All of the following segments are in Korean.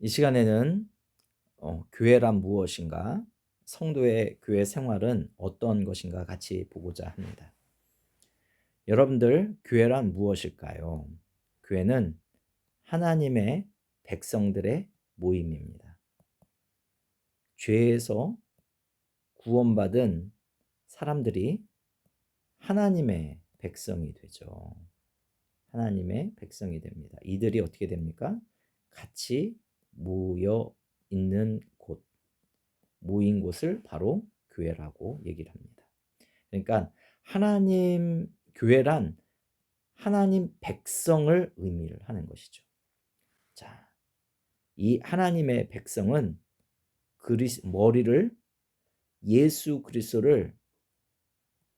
이 시간에는 교회란 무엇인가, 성도의 교회 생활은 어떤 것인가 같이 보고자 합니다. 여러분들, 교회란 무엇일까요? 교회는 하나님의 백성들의 모임입니다. 죄에서 구원받은 사람들이 하나님의 백성이 되죠. 하나님의 백성이 됩니다. 이들이 어떻게 됩니까? 같이 모여 있는 곳, 모인 곳을 바로 교회라고 얘기를 합니다. 그러니까 하나님 교회란 하나님 백성을 의미를 하는 것이죠. 자, 이 하나님의 백성은 머리를 예수 그리스도를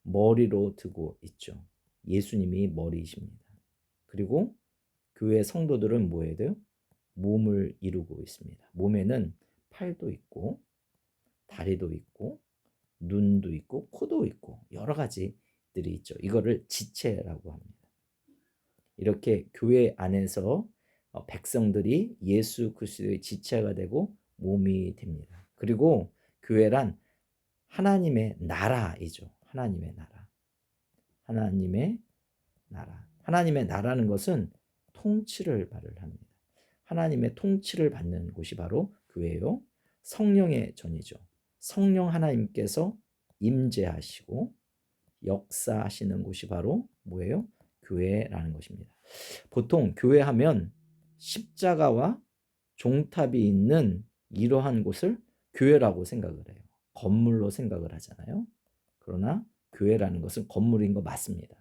머리로 두고 있죠. 예수님이 머리이십니다. 그리고 교회 성도들은 뭐해야 돼요? 몸을 이루고 있습니다. 몸에는 팔도 있고 다리도 있고 눈도 있고 코도 있고 여러 가지들이 있죠. 이거를 지체라고 합니다. 이렇게 교회 안에서 백성들이 예수 그리스도의 지체가 되고 몸이 됩니다. 그리고 교회란 하나님의 나라이죠. 하나님의 나라. 하나님의 나라. 하나님의 나라는 것은 통치를 합니다. 하나님의 통치를 받는 곳이 바로 교회요. 성령의 전이죠. 성령 하나님께서 임재하시고 역사하시는 곳이 바로 뭐예요? 교회라는 것입니다. 보통 교회하면 십자가와 종탑이 있는 이러한 곳을 교회라고 생각을 해요. 건물로 생각을 하잖아요. 그러나 교회라는 것은 건물인 거 맞습니다.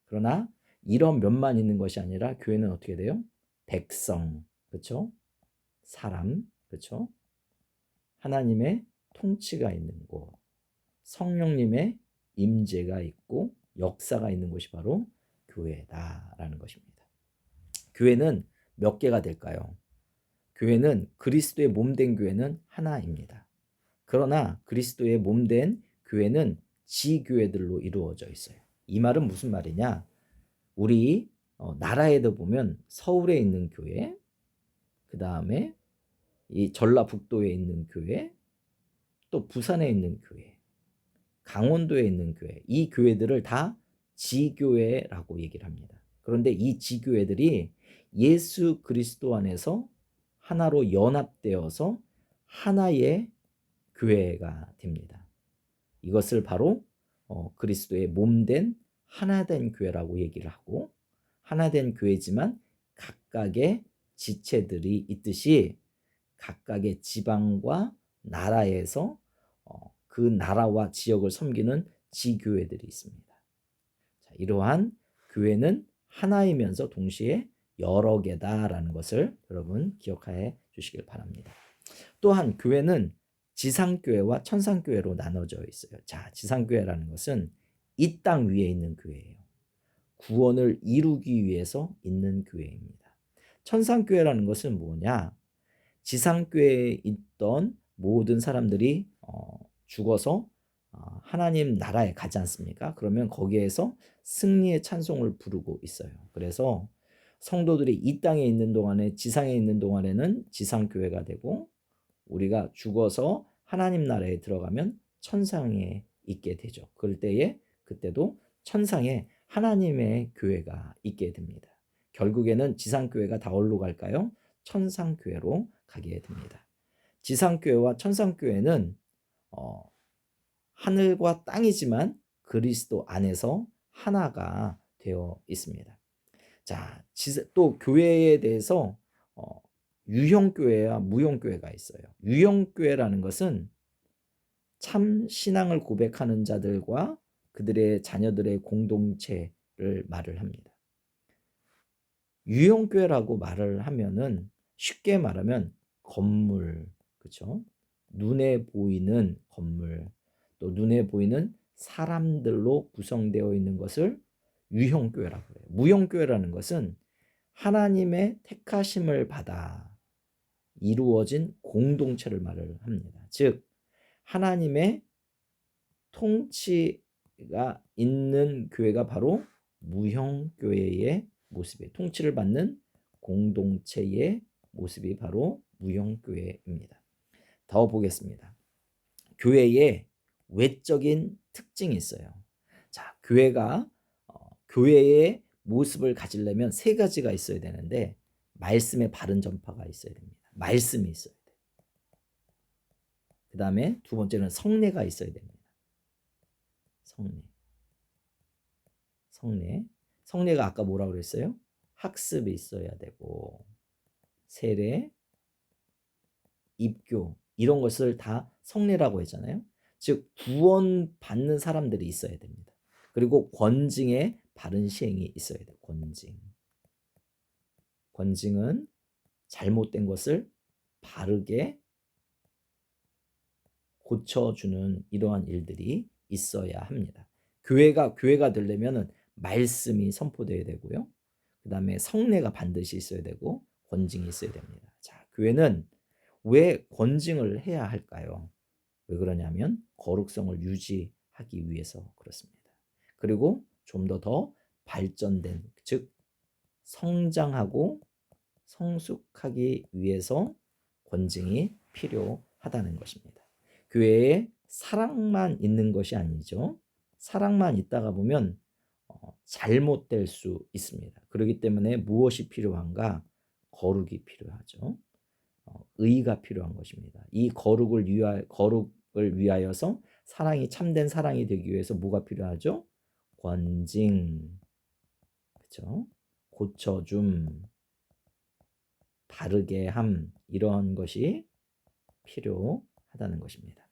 그러나 이런 면만 있는 것이 아니라 교회는 어떻게 돼요? 백성, 그렇죠? 사람, 그렇죠? 하나님의 통치가 있는 곳, 성령님의 임재가 있고 역사가 있는 곳이 바로 교회다라는 것입니다. 교회는 몇 개가 될까요? 교회는 그리스도의 몸된 교회는 하나입니다. 그러나 그리스도의 몸된 교회는 지교회들로 이루어져 있어요. 이 말은 무슨 말이냐? 우리 나라에도 보면 서울에 있는 교회, 그 다음에 이 전라북도에 있는 교회, 또 부산에 있는 교회, 강원도에 있는 교회, 이 교회들을 다 지교회라고 얘기를 합니다. 그런데 이 지교회들이 예수 그리스도 안에서 하나로 연합되어서 하나의 교회가 됩니다. 이것을 바로 그리스도의 몸된 하나된 교회라고 얘기를 하고, 하나된 교회지만 각각의 지체들이 있듯이 각각의 지방과 나라에서 그 나라와 지역을 섬기는 지교회들이 있습니다. 자, 이러한 교회는 하나이면서 동시에 여러 개다라는 것을 여러분 기억해 주시길 바랍니다. 또한 교회는 지상교회와 천상교회로 나눠져 있어요. 자, 지상교회라는 것은 이 땅 위에 있는 교회예요. 구원을 이루기 위해서 있는 교회입니다. 천상교회라는 것은 뭐냐? 지상교회에 있던 모든 사람들이 죽어서 하나님 나라에 가지 않습니까? 그러면 거기에서 승리의 찬송을 부르고 있어요. 그래서 성도들이 이 땅에 있는 동안에, 지상에 있는 동안에는 지상교회가 되고, 우리가 죽어서 하나님 나라에 들어가면 천상에 있게 되죠. 그럴 때에 그때도 천상에 하나님의 교회가 있게 됩니다. 결국에는 지상교회가 다 어디로 갈까요? 천상교회로 가게 됩니다. 지상교회와 천상교회는 하늘과 땅이지만 그리스도 안에서 하나가 되어 있습니다. 자, 또 교회에 대해서 유형교회와 무형교회가 있어요. 유형교회라는 것은 참 신앙을 고백하는 자들과 그들의 자녀들의 공동체를 말을 합니다. 유형교회라고 말을 하면은 쉽게 말하면 건물, 그렇죠? 눈에 보이는 건물, 또 눈에 보이는 사람들로 구성되어 있는 것을 유형교회라고 해요. 무형교회라는 것은 하나님의 택하심을 받아 이루어진 공동체를 말을 합니다. 즉 하나님의 통치가 있는 교회가 바로 무형교회의 모습이에요. 통치를 받는 공동체의 모습이 바로 무형교회입니다. 더 보겠습니다. 교회에 외적인 특징이 있어요. 자, 교회의 모습을 가지려면 세 가지가 있어야 되는데 말씀의 바른 전파가 있어야 됩니다. 말씀이 있어야 돼요. 그 다음에 두 번째는 성례가 있어야 됩니다. 성례가 아까 뭐라고 그랬어요? 학습이 있어야 되고 세례, 입교 이런 것을 다 성례라고 했잖아요. 즉 구원 받는 사람들이 있어야 됩니다. 그리고 권징의 바른 시행이 있어야 돼요. 권징은 잘못된 것을 바르게 고쳐주는 이러한 일들이 있어야 합니다. 교회가 되려면은 말씀이 선포되어야 되고요. 그 다음에 성례가 반드시 있어야 되고 권징이 있어야 됩니다. 자, 교회는 왜 권징을 해야 할까요? 왜 그러냐면 거룩성을 유지하기 위해서 그렇습니다. 그리고 좀 더 발전된, 즉 성장하고 성숙하기 위해서 권징이 필요하다는 것입니다. 교회에 사랑만 있는 것이 아니죠. 사랑만 있다가 보면 잘못될 수 있습니다. 그렇기 때문에 무엇이 필요한가? 거룩이 필요하죠. 의가 필요한 것입니다. 이 거룩을 위하여서 사랑이 참된 사랑이 되기 위해서 뭐가 필요하죠? 권징, 그렇죠? 고쳐줌, 바르게 함, 이런 것이 필요하다는 것입니다.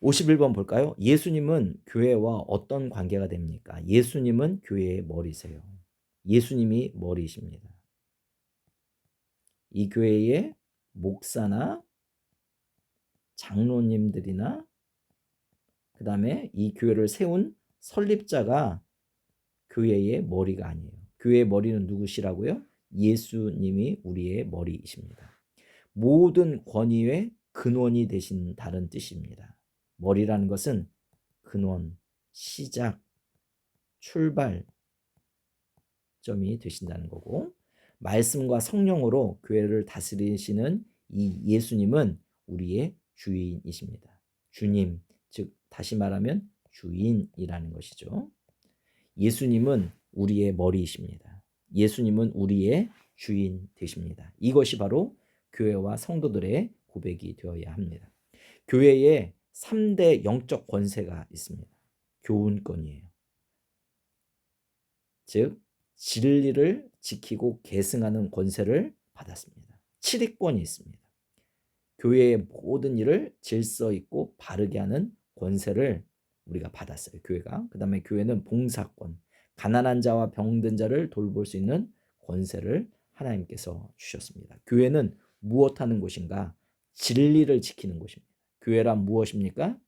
51번 볼까요? 예수님은 교회와 어떤 관계가 됩니까? 예수님은 교회의 머리세요. 예수님이 머리이십니다. 이 교회의 목사나 장로님들이나 그 다음에 이 교회를 세운 설립자가 교회의 머리가 아니에요. 교회의 머리는 누구시라고요? 예수님이 우리의 머리이십니다. 모든 권위의 근원이 되신다는 뜻입니다. 머리라는 것은 근원, 시작, 출발점이 되신다는 거고, 말씀과 성령으로 교회를 다스리시는 이 예수님은 우리의 주인이십니다. 주님, 즉 다시 말하면 주인이라는 것이죠. 예수님은 우리의 머리이십니다. 예수님은 우리의 주인 되십니다. 이것이 바로 교회와 성도들의 고백이 되어야 합니다. 교회에 3대 영적 권세가 있습니다. 교훈권이에요. 즉 진리를 지키고 계승하는 권세를 받았습니다. 치리권이 있습니다. 교회의 모든 일을 질서 있고 바르게 하는 권세를 우리가 받았어요. 교회가. 그 다음에 교회는 봉사권, 가난한 자와 병든 자를 돌볼 수 있는 권세를 하나님께서 주셨습니다. 교회는 무엇하는 곳인가? 진리를 지키는 곳입니다. 교회란 무엇입니까?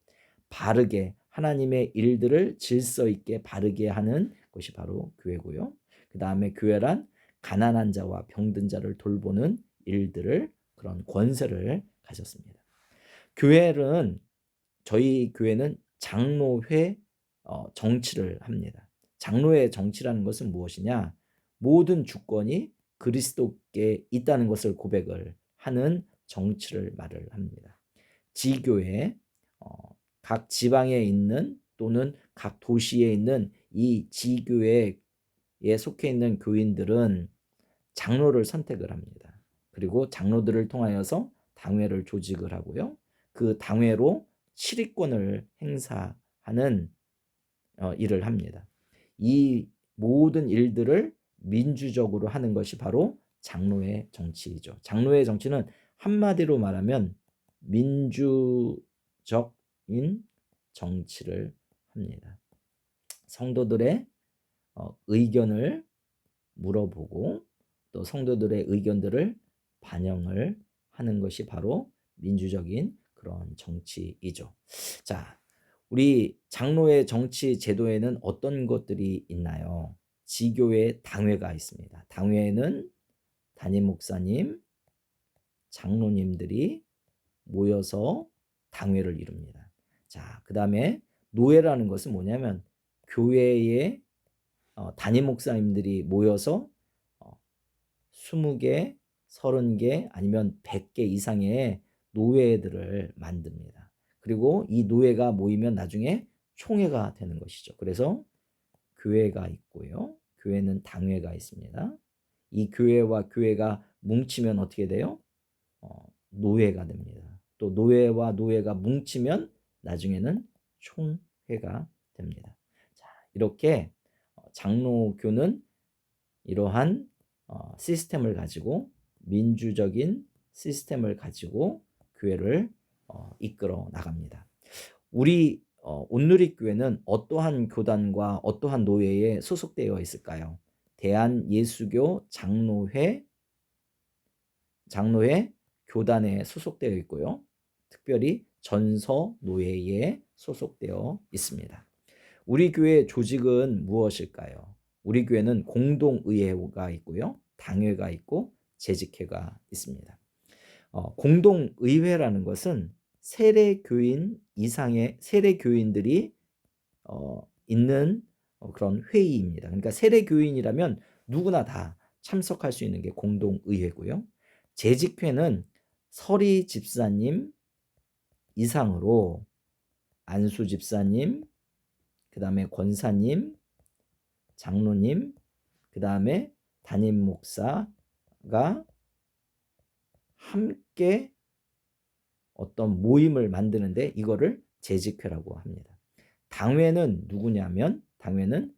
바르게 하나님의 일들을 질서 있게 바르게 하는 것이 바로 교회고요. 그 다음에 교회란 가난한 자와 병든 자를 돌보는 일들을, 그런 권세를 가졌습니다. 저희 교회는 장로회 정치를 합니다. 장로회 정치라는 것은 무엇이냐? 모든 주권이 그리스도께 있다는 것을 고백을 하는 정치를 말을 합니다. 지교회, 각 지방에 있는 또는 각 도시에 있는 이 지교회에 속해 있는 교인들은 장로를 선택을 합니다. 그리고 장로들을 통하여서 당회를 조직을 하고요. 그 당회로 치리권을 행사하는 일을 합니다. 이 모든 일들을 민주적으로 하는 것이 바로 장로의 정치이죠. 장로의 정치는 한마디로 말하면 민주적인 정치를 합니다. 성도들의 의견을 물어보고 또 성도들의 의견들을 반영을 하는 것이 바로 민주적인 그런 정치이죠. 자, 우리 장로의 정치 제도에는 어떤 것들이 있나요? 지교회 당회가 있습니다. 당회에는 담임 목사님, 장로님들이 모여서 당회를 이룹니다. 자, 그 다음에 노회라는 것은 뭐냐면 교회의 담임 목사님들이 모여서 20개 30개 아니면 100개 이상의 노회들을 만듭니다. 그리고 이 노회가 모이면 나중에 총회가 되는 것이죠. 그래서 교회가 있고요. 교회는 당회가 있습니다. 이 교회와 교회가 뭉치면 어떻게 돼요? 노회가 됩니다. 또 노회와 노회가 뭉치면 나중에는 총회가 됩니다. 자, 이렇게 장로교는 이러한 시스템을 가지고 민주적인 시스템을 가지고 교회를 이끌어 나갑니다. 우리 온누리교회는 어떠한 교단과 어떠한 노회에 소속되어 있을까요? 대한예수교 장로회 교단에 소속되어 있고요. 특별히 전서노회에 소속되어 있습니다. 우리 교회 조직은 무엇일까요? 우리 교회는 공동의회가 있고요. 당회가 있고 재직회가 있습니다. 공동의회라는 것은 세례교인 이상의 세례교인들이 있는 그런 회의입니다. 그러니까 세례교인이라면 누구나 다 참석할 수 있는 게 공동의회고요. 재직회는 서리 집사님 이상으로 안수 집사님, 그 다음에 권사님, 장로님, 그 다음에 담임 목사가 함께 어떤 모임을 만드는데 이거를 재직회라고 합니다. 당회는 누구냐면 당회는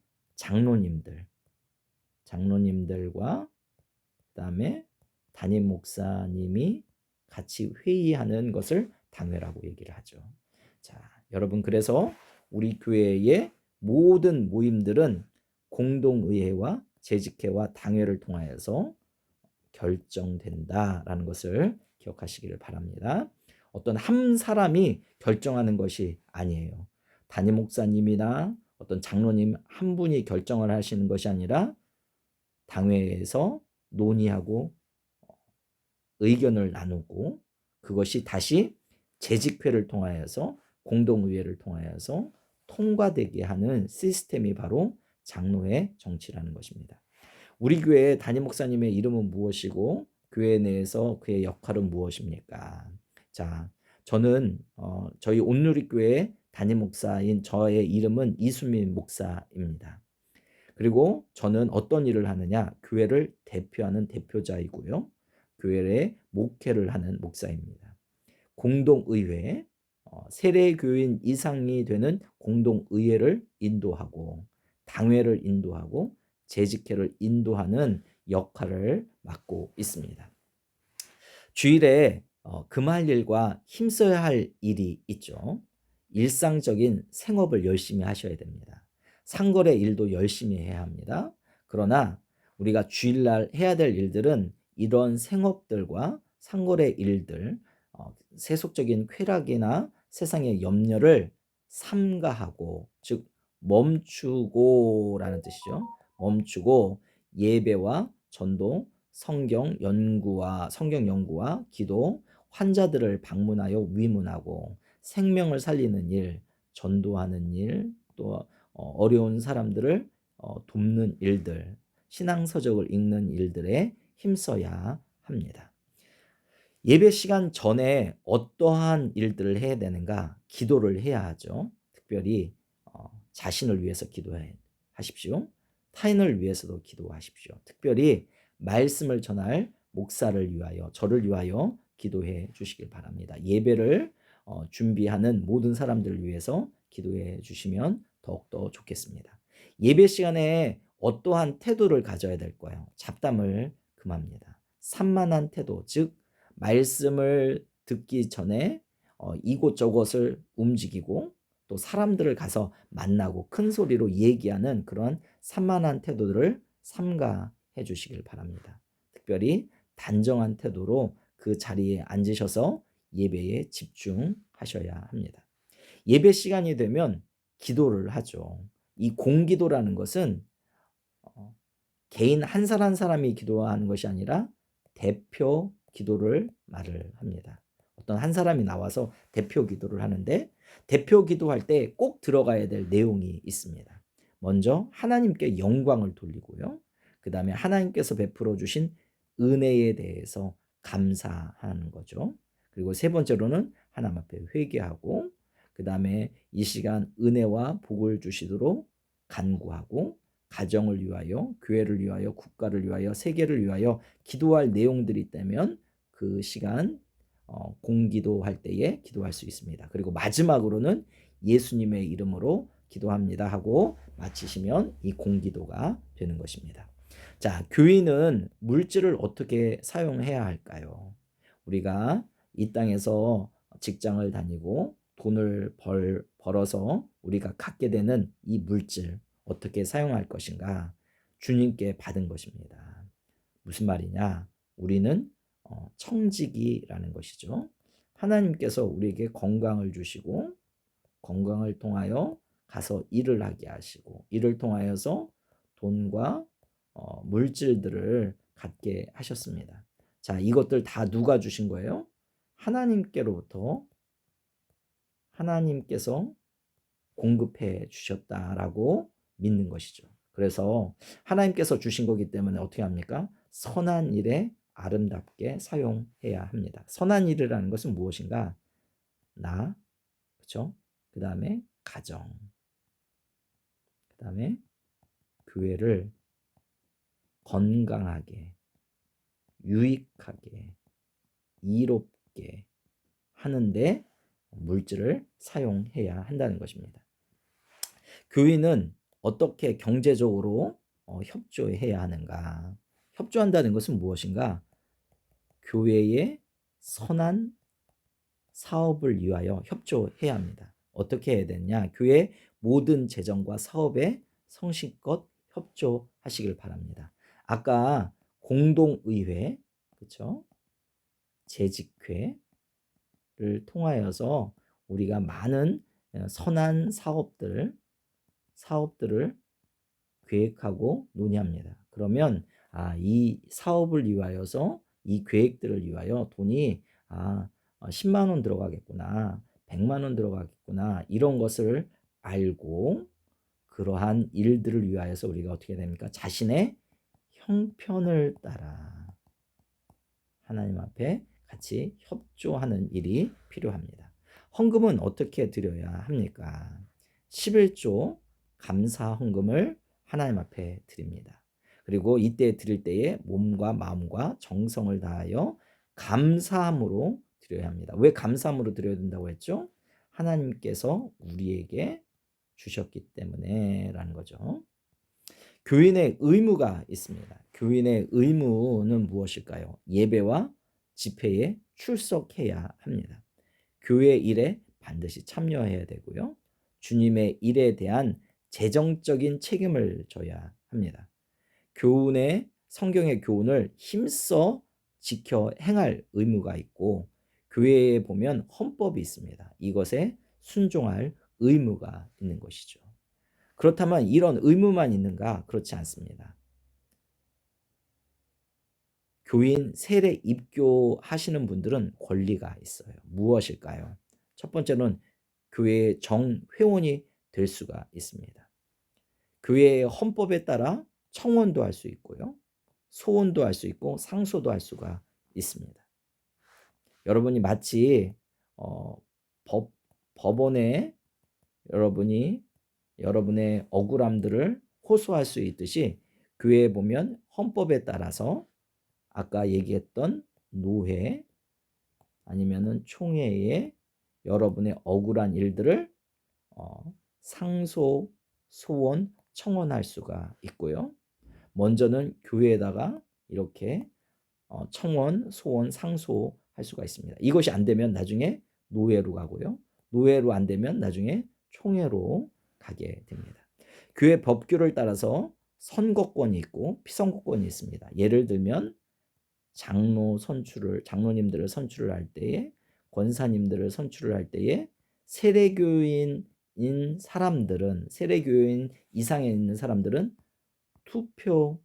장로님들과 그 다음에 담임 목사님이 같이 회의하는 것을 당회라고 얘기를 하죠. 자, 여러분, 그래서 우리 교회의 모든 모임들은 공동의회와 재직회와 당회를 통하여서 결정된다라는 것을 기억하시기를 바랍니다. 어떤 한 사람이 결정하는 것이 아니에요. 담임 목사님이나 어떤 장로님 한 분이 결정을 하시는 것이 아니라 당회에서 논의하고 의견을 나누고 그것이 다시 재직회를 통하여서 공동의회를 통하여서 통과되게 하는 시스템이 바로 장로의 정치라는 것입니다. 우리 교회의 담임 목사님의 이름은 무엇이고 교회 내에서 그의 역할은 무엇입니까? 자, 저는 저희 온누리교회 담임 목사인 저의 이름은 이수민 목사입니다. 그리고 저는 어떤 일을 하느냐? 교회를 대표하는 대표자이고요. 교회의 목회를 하는 목사입니다. 공동의회, 세례교인 이상이 되는 공동의회를 인도하고 당회를 인도하고 재직회를 인도하는 역할을 맡고 있습니다. 주일에 금할 일과 힘써야 할 일이 있죠. 일상적인 생업을 열심히 하셔야 됩니다. 상거래 일도 열심히 해야 합니다. 그러나 우리가 주일날 해야 될 일들은 이런 생업들과 상거래 일들, 세속적인 쾌락이나 세상의 염려를 삼가하고, 즉 멈추고라는 뜻이죠. 멈추고 예배와 전도, 성경 연구와 기도, 환자들을 방문하여 위문하고 생명을 살리는 일, 전도하는 일, 또 어려운 사람들을 돕는 일들, 신앙서적을 읽는 일들에 힘써야 합니다. 예배 시간 전에 어떠한 일들을 해야 되는가? 기도를 해야 하죠. 특별히 자신을 위해서 기도하십시오. 타인을 위해서도 기도하십시오. 특별히 말씀을 전할 목사를 위하여, 저를 위하여 기도해 주시길 바랍니다. 예배를 준비하는 모든 사람들을 위해서 기도해 주시면 더욱더 좋겠습니다. 예배 시간에 어떠한 태도를 가져야 될까요? 잡담을 금합니다. 산만한 태도, 즉 말씀을 듣기 전에 이곳저곳을 움직이고 또 사람들을 가서 만나고 큰 소리로 얘기하는 그런 산만한 태도들을 삼가해 주시길 바랍니다. 특별히 단정한 태도로 그 자리에 앉으셔서 예배에 집중하셔야 합니다. 예배 시간이 되면 기도를 하죠. 이 공기도라는 것은 개인 한 사람 한 사람이 기도하는 것이 아니라 대표 기도를 말을 합니다. 어떤 한 사람이 나와서 대표 기도를 하는데 대표 기도할 때 꼭 들어가야 될 내용이 있습니다. 먼저 하나님께 영광을 돌리고요. 그 다음에 하나님께서 베풀어 주신 은혜에 대해서 감사하는 거죠. 그리고 세 번째로는 하나님 앞에 회개하고, 그 다음에 이 시간 은혜와 복을 주시도록 간구하고, 가정을 위하여, 교회를 위하여, 국가를 위하여, 세계를 위하여 기도할 내용들이 있다면 그 시간 공기도할 때에 기도할 수 있습니다. 그리고 마지막으로는 예수님의 이름으로 기도합니다 하고 마치시면 이 공기도가 되는 것입니다. 자, 교인은 물질을 어떻게 사용해야 할까요? 우리가 이 땅에서 직장을 다니고 돈을 벌어서 우리가 갖게 되는 이 물질 어떻게 사용할 것인가? 주님께 받은 것입니다. 무슨 말이냐? 우리는 청지기라는 것이죠. 하나님께서 우리에게 건강을 주시고, 건강을 통하여 가서 일을 하게 하시고, 이를 통하여서 돈과 물질들을 갖게 하셨습니다. 자, 이것들 다 누가 주신 거예요? 하나님께로부터 하나님께서 공급해 주셨다라고 믿는 것이죠. 그래서 하나님께서 주신 거기 때문에 어떻게 합니까? 선한 일에 아름답게 사용해야 합니다. 선한 일이라는 것은 무엇인가? 나, 그렇죠? 그 다음에 가정, 그 다음에 교회를 건강하게, 유익하게, 이롭게 하는데 물질을 사용해야 한다는 것입니다. 교인은 어떻게 경제적으로 협조해야 하는가? 협조한다는 것은 무엇인가? 교회의 선한 사업을 위하여 협조해야 합니다. 어떻게 해야 되느냐? 교회 모든 재정과 사업에 성실껏 협조하시길 바랍니다. 아까 공동의회, 그렇죠? 재직회를 통하여서 우리가 많은 선한 사업들을 계획하고 논의합니다. 그러면 이 사업을 위하여서, 이 계획들을 위하여 돈이 10만 원 들어가겠구나, 100만 원 들어가겠구나, 이런 것을 알고 그러한 일들을 위하여서 우리가 어떻게 됩니까? 자신의 형편을 따라 하나님 앞에 같이 협조하는 일이 필요합니다. 헌금은 어떻게 드려야 합니까? 11조 감사 헌금을 하나님 앞에 드립니다. 그리고 이때 드릴 때에 몸과 마음과 정성을 다하여 감사함으로 드려야 합니다. 왜 감사함으로 드려야 된다고 했죠? 하나님께서 우리에게 주셨기 때문에 라는 거죠. 교인의 의무가 있습니다. 교인의 의무는 무엇일까요? 예배와 집회에 출석해야 합니다. 교회 일에 반드시 참여해야 되고요. 주님의 일에 대한 재정적인 책임을 져야 합니다. 교훈의 성경의 교훈을 힘써 지켜 행할 의무가 있고, 교회에 보면 헌법이 있습니다. 이것에 순종할 의무가 있는 것이죠. 그렇다면 이런 의무만 있는가? 그렇지 않습니다. 교인 세례 입교하시는 분들은 권리가 있어요. 무엇일까요? 첫 번째는 교회의 정회원이 될 수가 있습니다. 교회의 헌법에 따라 청원도 할 수 있고요, 소원도 할 수 있고, 상소도 할 수가 있습니다. 여러분이 마치 법원에 여러분이 여러분의 억울함들을 호소할 수 있듯이, 교회에 보면 헌법에 따라서 아까 얘기했던 노회 아니면은 총회에 여러분의 억울한 일들을 상소, 소원, 청원할 수가 있고요. 먼저는 교회에다가 이렇게 청원, 소원, 상소할 수가 있습니다. 이것이 안 되면 나중에 노회로 가고요. 노회로 안 되면 나중에 총회로 가게 됩니다. 교회 법규를 따라서 선거권이 있고 피선거권이 있습니다. 예를 들면 장로님들을 선출을 할 때에, 권사님들을 선출을 할 때에 세례교인인 사람들은, 세례교인 이상에 있는 사람들은 투표할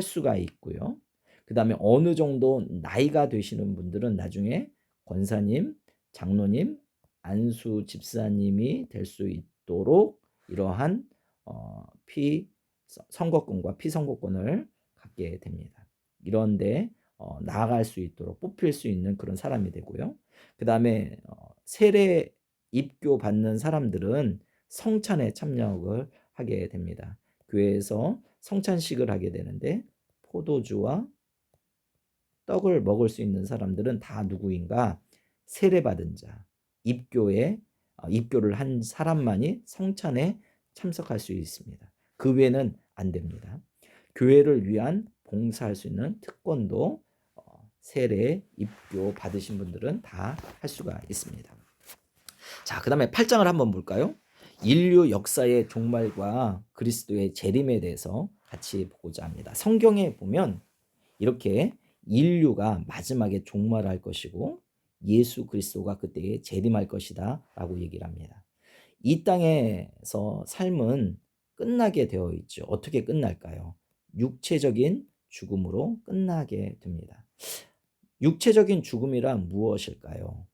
수가 있고요. 그 다음에 어느 정도 나이가 되시는 분들은 나중에 권사님, 장로님, 안수 집사님이 될 수 있도록 이러한 선거권과 피선거권을 갖게 됩니다. 이런데 나아갈 수 있도록 뽑힐 수 있는 그런 사람이 되고요. 그 다음에 세례 입교 받는 사람들은 성찬에 참여를 하게 됩니다. 교회에서 성찬식을 하게 되는데 포도주와 떡을 먹을 수 있는 사람들은 다 누구인가? 세례받은 자, 입교를 한 사람만이 성찬에 참석할 수 있습니다. 그 외에는 안 됩니다. 교회를 위한 봉사할 수 있는 특권도 세례 입교 받으신 분들은 다 할 수가 있습니다. 자, 그 다음에 8장을 한번 볼까요? 인류 역사의 종말과 그리스도의 재림에 대해서 같이 보고자 합니다. 성경에 보면 이렇게 인류가 마지막에 종말할 것이고 예수 그리스도가 그때에 재림할 것이다 라고 얘기를 합니다. 이 땅에서 삶은 끝나게 되어 있죠. 어떻게 끝날까요? 육체적인 죽음으로 끝나게 됩니다. 육체적인 죽음이란 무엇일까요?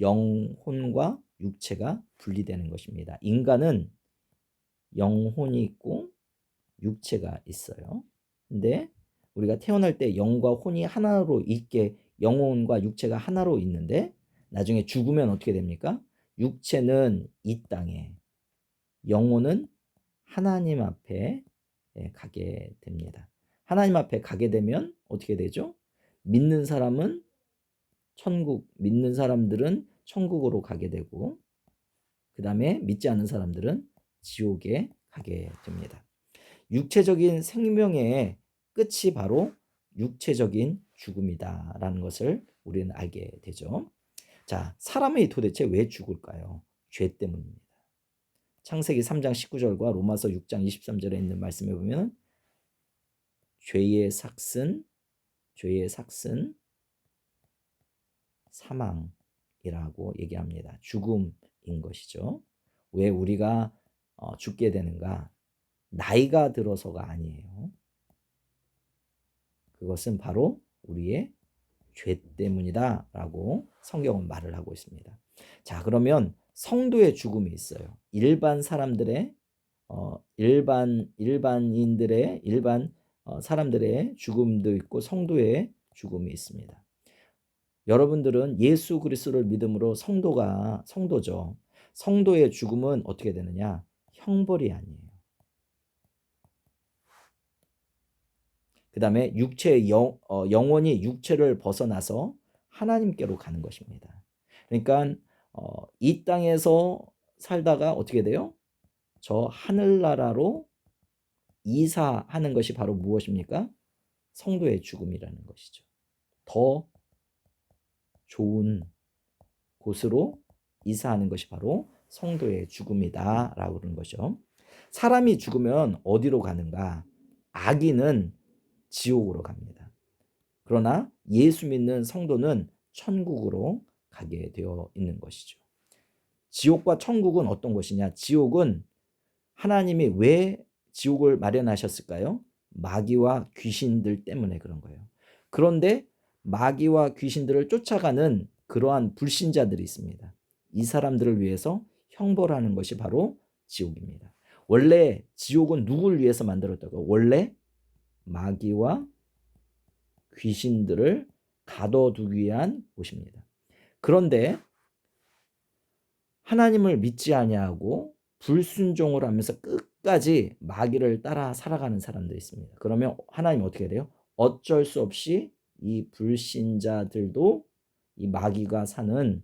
영혼과 육체가 분리되는 것입니다. 인간은 영혼이 있고 육체가 있어요. 근데 우리가 태어날 때 영과 혼이 하나로 있게, 영혼과 육체가 하나로 있는데 나중에 죽으면 어떻게 됩니까? 육체는 이 땅에, 영혼은 하나님 앞에 가게 됩니다. 하나님 앞에 가게 되면 어떻게 되죠? 믿는 사람은 믿는 사람들은 천국으로 가게 되고, 그 다음에 믿지 않는 사람들은 지옥에 가게 됩니다. 육체적인 생명의 끝이 바로 육체적인 죽음이다라는 것을 우리는 알게 되죠. 자, 사람이 도대체 왜 죽을까요? 죄 때문입니다. 창세기 3장 19절과 로마서 6장 23절에 있는 말씀에 보면 죄의 삭은 사망이라고 얘기합니다. 죽음인 것이죠. 왜 우리가 죽게 되는가? 나이가 들어서가 아니에요. 그것은 바로 우리의 죄 때문이다 라고 성경은 말을 하고 있습니다. 자, 그러면 성도의 죽음이 있어요. 일반 사람들의 사람들의 죽음도 있고 성도의 죽음이 있습니다. 여러분들은 예수 그리스도를 믿음으로 성도죠. 성도의 죽음은 어떻게 되느냐? 형벌이 아니에요. 그 다음에 영혼이 육체를 벗어나서 하나님께로 가는 것입니다. 그러니까 이 땅에서 살다가 어떻게 돼요? 저 하늘나라로 이사하는 것이 바로 무엇입니까? 성도의 죽음이라는 것이죠. 더 좋은 곳으로 이사하는 것이 바로 성도의 죽음이다 라고 그러는 거죠. 사람이 죽으면 어디로 가는가? 악인은 지옥으로 갑니다. 그러나 예수 믿는 성도는 천국으로 가게 되어 있는 것이죠. 지옥과 천국은 어떤 것이냐? 지옥은 하나님이 왜 지옥을 마련하셨을까요? 마귀와 귀신들 때문에 그런 거예요. 그런데 마귀와 귀신들을 쫓아가는 그러한 불신자들이 있습니다. 이 사람들을 위해서 형벌하는 것이 바로 지옥입니다. 원래 지옥은 누구를 위해서 만들었다고요? 원래 마귀와 귀신들을 가둬두기 위한 곳입니다. 그런데 하나님을 믿지 아니하고 불순종을 하면서 끝까지 마귀를 따라 살아가는 사람들이 있습니다. 그러면 하나님 어떻게 돼요? 어쩔 수 없이 이 불신자들도 이 마귀가 사는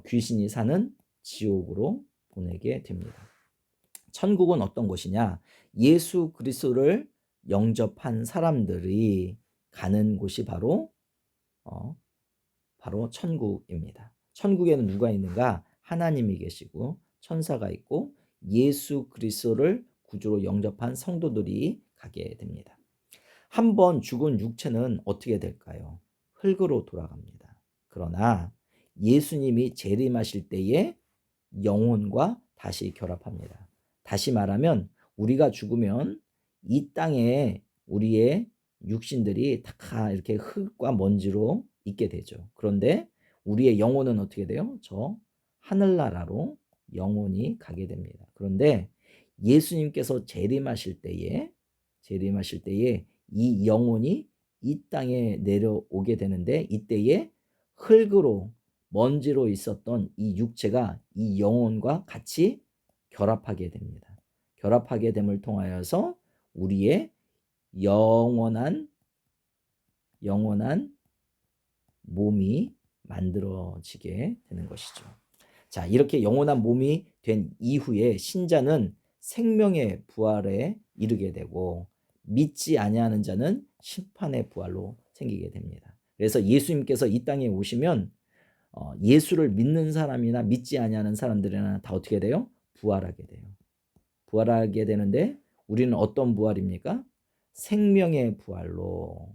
귀신이 사는 지옥으로 보내게 됩니다. 천국은 어떤 곳이냐? 예수 그리스도를 영접한 사람들이 가는 곳이 바로 천국입니다. 천국에는 누가 있는가? 하나님이 계시고 천사가 있고 예수 그리스도를 구주로 영접한 성도들이 가게 됩니다. 한번 죽은 육체는 어떻게 될까요? 흙으로 돌아갑니다. 그러나 예수님이 재림하실 때에 영혼과 다시 결합합니다. 다시 말하면 우리가 죽으면 이 땅에 우리의 육신들이 다 이렇게 흙과 먼지로 있게 되죠. 그런데 우리의 영혼은 어떻게 돼요? 저 하늘나라로 영혼이 가게 됩니다. 그런데 예수님께서 재림하실 때에 이 영혼이 이 땅에 내려오게 되는데 이때에 흙으로 먼지로 있었던 이 육체가 이 영혼과 같이 결합하게 됩니다. 결합하게 됨을 통하여서 우리의 영원한 몸이 만들어지게 되는 것이죠. 자, 이렇게 영원한 몸이 된 이후에 신자는 생명의 부활에 이르게 되고 믿지 아니하는 자는 심판의 부활로 생기게 됩니다. 그래서 예수님께서 이 땅에 오시면 예수를 믿는 사람이나 믿지 아니하는 사람들이나 다 어떻게 돼요? 부활하게 돼요. 부활하게 되는데 우리는 어떤 부활입니까? 생명의 부활로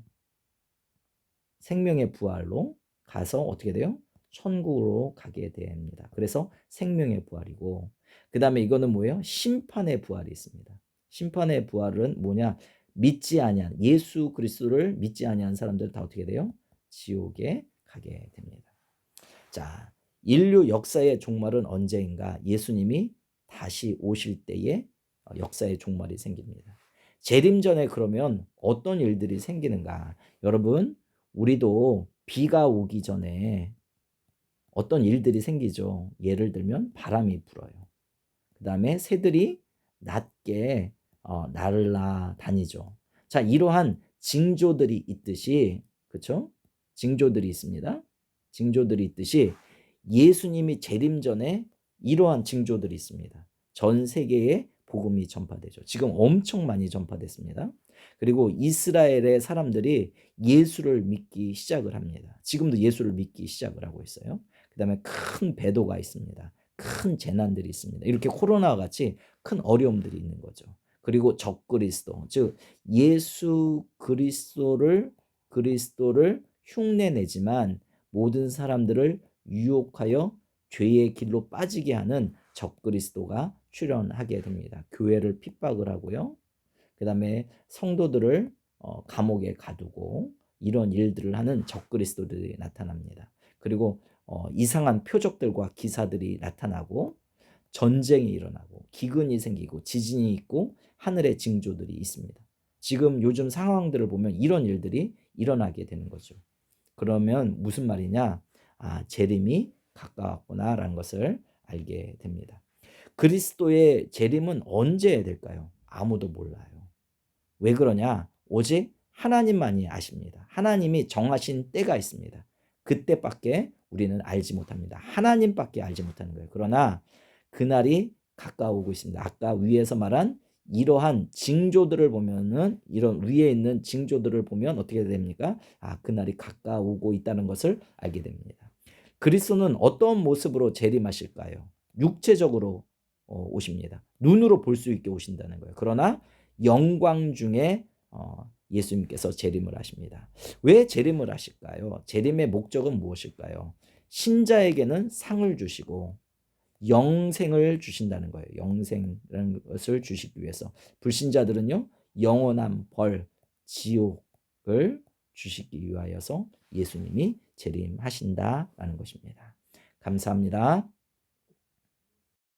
가서 어떻게 돼요? 천국으로 가게 됩니다. 그래서 생명의 부활이고, 그 다음에 이거는 뭐예요? 심판의 부활이 있습니다. 심판의 부활은 뭐냐? 믿지 아니한, 예수 그리스도를 믿지 아니한 사람들은 다 어떻게 돼요? 지옥에 가게 됩니다. 자, 인류 역사의 종말은 언제인가? 예수님이 다시 오실 때에 역사의 종말이 생깁니다. 재림 전에 그러면 어떤 일들이 생기는가? 여러분, 우리도 비가 오기 전에 어떤 일들이 생기죠. 예를 들면 바람이 불어요. 그 다음에 새들이 낮게 날아다니죠. 자, 이러한 징조들이 있듯이, 그렇죠? 징조들이 있습니다. 징조들이 있듯이 예수님이 재림 전에 이러한 징조들이 있습니다. 전 세계에 복음이 전파되죠. 지금 엄청 많이 전파됐습니다. 그리고 이스라엘의 사람들이 예수를 믿기 시작을 합니다. 지금도 예수를 믿기 시작을 하고 있어요. 그 다음에 큰 배도가 있습니다. 큰 재난들이 있습니다. 이렇게 코로나와 같이 큰 어려움들이 있는 거죠. 그리고 적그리스도, 즉 예수 그리스도를 흉내내지만 모든 사람들을 유혹하여 죄의 길로 빠지게 하는 적그리스도가 출현하게 됩니다. 교회를 핍박을 하고요. 그 다음에 성도들을 감옥에 가두고 이런 일들을 하는 적그리스도들이 나타납니다. 그리고 이상한 표적들과 기사들이 나타나고 전쟁이 일어나고 기근이 생기고 지진이 있고 하늘의 징조들이 있습니다. 지금 요즘 상황들을 보면 이런 일들이 일어나게 되는 거죠. 그러면 무슨 말이냐? 재림이 가까웠구나라는 것을 알게 됩니다. 그리스도의 재림은 언제 될까요? 아무도 몰라요. 왜 그러냐? 오직 하나님만이 아십니다. 하나님이 정하신 때가 있습니다. 그때밖에 우리는 알지 못합니다. 하나님밖에 알지 못하는 거예요. 그러나 그날이 가까우고 있습니다. 아까 위에서 말한 이러한 징조들을 보면은, 이런 위에 있는 징조들을 보면 어떻게 됩니까? 그날이 가까우고 있다는 것을 알게 됩니다. 그리스도는 어떤 모습으로 재림하실까요? 육체적으로 오십니다. 눈으로 볼 수 있게 오신다는 거예요. 그러나 영광 중에 예수님께서 재림을 하십니다. 왜 재림을 하실까요? 재림의 목적은 무엇일까요? 신자에게는 상을 주시고 영생을 주신다는 거예요. 영생이라는 것을 주시기 위해서. 불신자들은요, 영원한 벌, 지옥을 주시기 위하여서 예수님이 재림하신다라는 것입니다. 감사합니다.